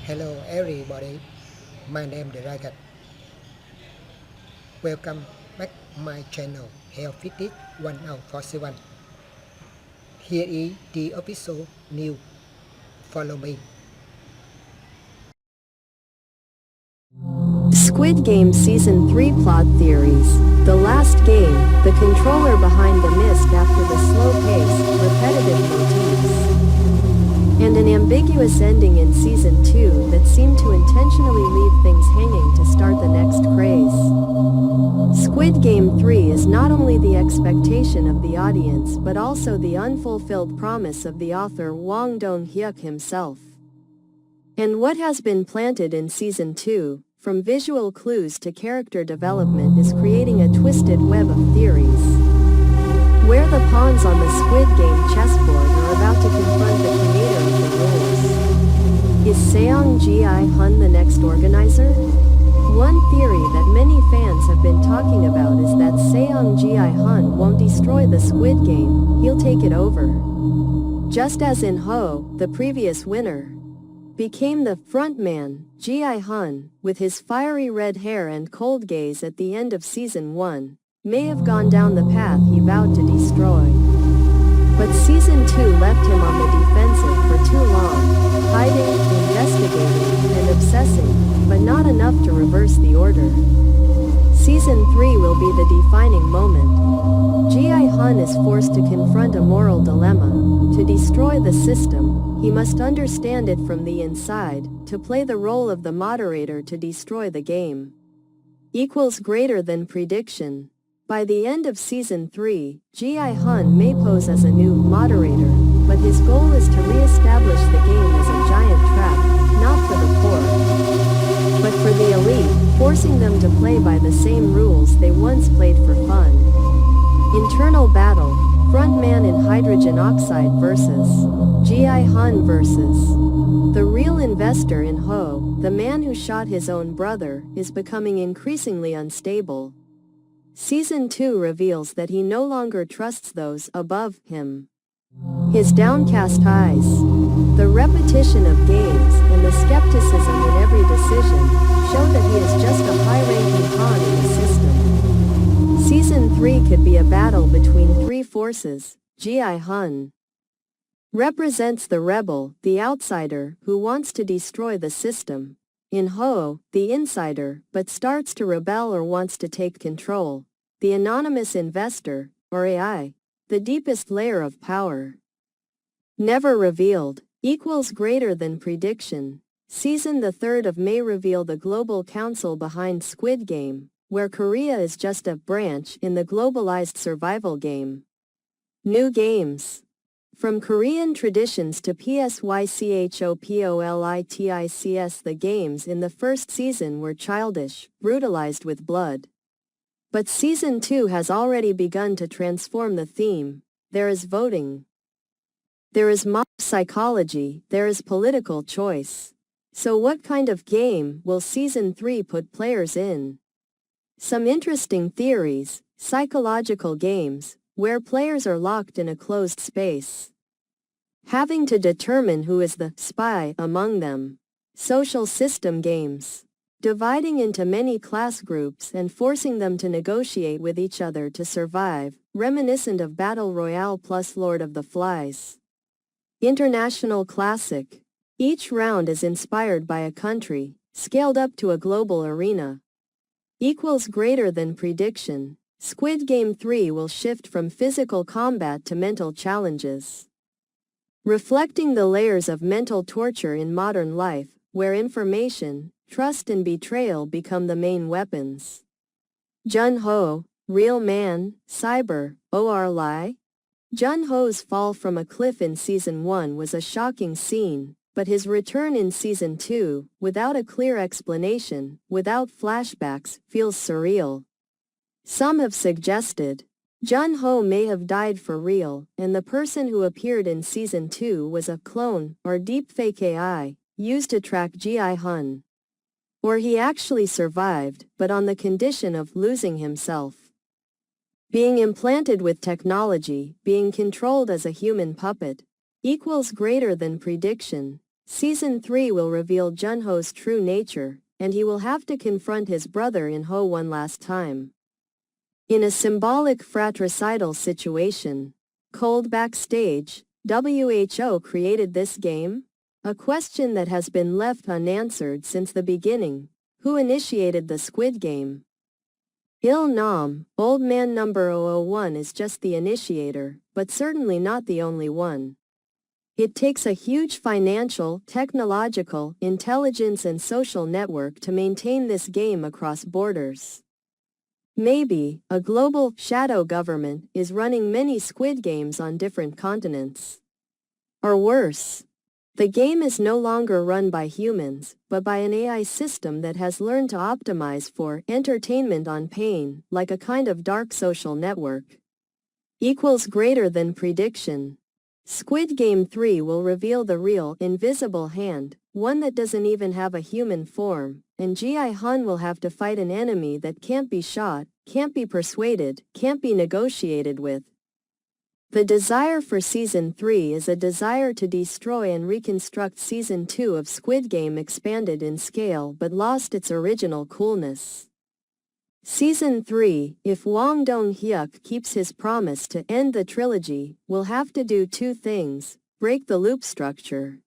Hello everybody, my name is Dragon. Welcome back my channel Health Fitness 1047. Here is the episode new. Follow me. Squid Game Season 3 Plot Theories. The last game, the controller behind the mist after the slow pace, repetitive motifs. And an ambiguous ending in Season 2 that seemed to intentionally leave things hanging to start the next craze. Squid Game 3 is not only the expectation of the audience but also the unfulfilled promise of the author Wang Dong-hyuk himself. And what has been planted in Season 2, from visual clues to character development, is creating a twisted web of theories. Where the pawns on the Squid Game chessboard are about to confront the creator of the rules. Is Seong Ji-hun the next organizer? One theory that many fans have been talking about is that Seong Ji-hun won't destroy the Squid Game, he'll take it over. Just as in Ho, the previous winner became the frontman, Ji-hun, with his fiery red hair and cold gaze at the end of Season 1, may have gone down the path he vowed to destroy. But Season 2 left him on the defensive for too long, hiding, investigating, and obsessing, but not enough to reverse the order. Season 3 will be the defining moment. Ji-hun is forced to confront a moral dilemma. To destroy the system, he must understand it from the inside, to play the role of the moderator to destroy the game. Equals greater than prediction. By the end of Season 3, Ji-hun may pose as a new moderator, but his goal is to re-establish the game as a giant trap, not for the poor, but for the elite, forcing them to play by the same rules they once played for fun. Internal battle, frontman in hydrogen oxide versus Ji-hun versus the real investor in Ho, the man who shot his own brother, is becoming increasingly unstable. Season 2 reveals that he no longer trusts those above him. His downcast eyes, the repetition of games, and the skepticism in every decision show that he is just a high-ranking pawn in the system. Season 3 could be a battle between three forces. Ji-hun represents the rebel, the outsider, who wants to destroy the system. In Ho, the insider, but starts to rebel or wants to take control. The anonymous investor, or AI, the deepest layer of power. Never revealed, equals greater than prediction. Season the 3rd of May reveal the global council behind Squid Game, where Korea is just a branch in the globalized survival game. New games. From Korean traditions to psychopolitics, the games in the first season were childish, brutalized with blood. But Season 2 has already begun to transform the theme. There is voting. There is mob psychology, there is political choice. So what kind of game will Season 3 put players in? Some interesting theories: psychological games, where players are locked in a closed space, having to determine who is the spy among them. Social system games, dividing into many class groups and forcing them to negotiate with each other to survive, reminiscent of Battle Royale plus Lord of the Flies. International classic. Each round is inspired by a country, scaled up to a global arena. Equals greater than prediction. Squid Game 3 will shift from physical combat to mental challenges, reflecting the layers of mental torture in modern life, where information, trust and betrayal become the main weapons. Jun-ho, real man, cyber, or lie? Jun-ho's fall from a cliff in Season 1 was a shocking scene, but his return in Season 2, without a clear explanation, without flashbacks, feels surreal. Some have suggested Jun-ho may have died for real, and the person who appeared in Season 2 was a clone, or deepfake AI, used to track Ji-hun. Or he actually survived, but on the condition of losing himself. Being implanted with technology, being controlled as a human puppet, equals greater than prediction. Season 3 will reveal Junho's true nature, and he will have to confront his brother in Ho one last time. In a symbolic fratricidal situation, cold backstage, WHO created this game? A question that has been left unanswered since the beginning. Who initiated the Squid Game? Il Nam, Old Man number 001 is just the initiator, but certainly not the only one. It takes a huge financial, technological, intelligence and social network to maintain this game across borders. Maybe, a global shadow government is running many Squid Games on different continents. Or worse, the game is no longer run by humans, but by an AI system that has learned to optimize for entertainment on pain, like a kind of dark social network. Equals greater than prediction. Squid Game 3 will reveal the real, invisible hand, one that doesn't even have a human form, and Ji-hun will have to fight an enemy that can't be shot, can't be persuaded, can't be negotiated with. The desire for Season 3 is a desire to destroy and reconstruct Season 2 of Squid Game, expanded in scale but lost its original coolness. Season 3, if Wang Dong-hyuk keeps his promise to end the trilogy, will have to do two things: break the loop structure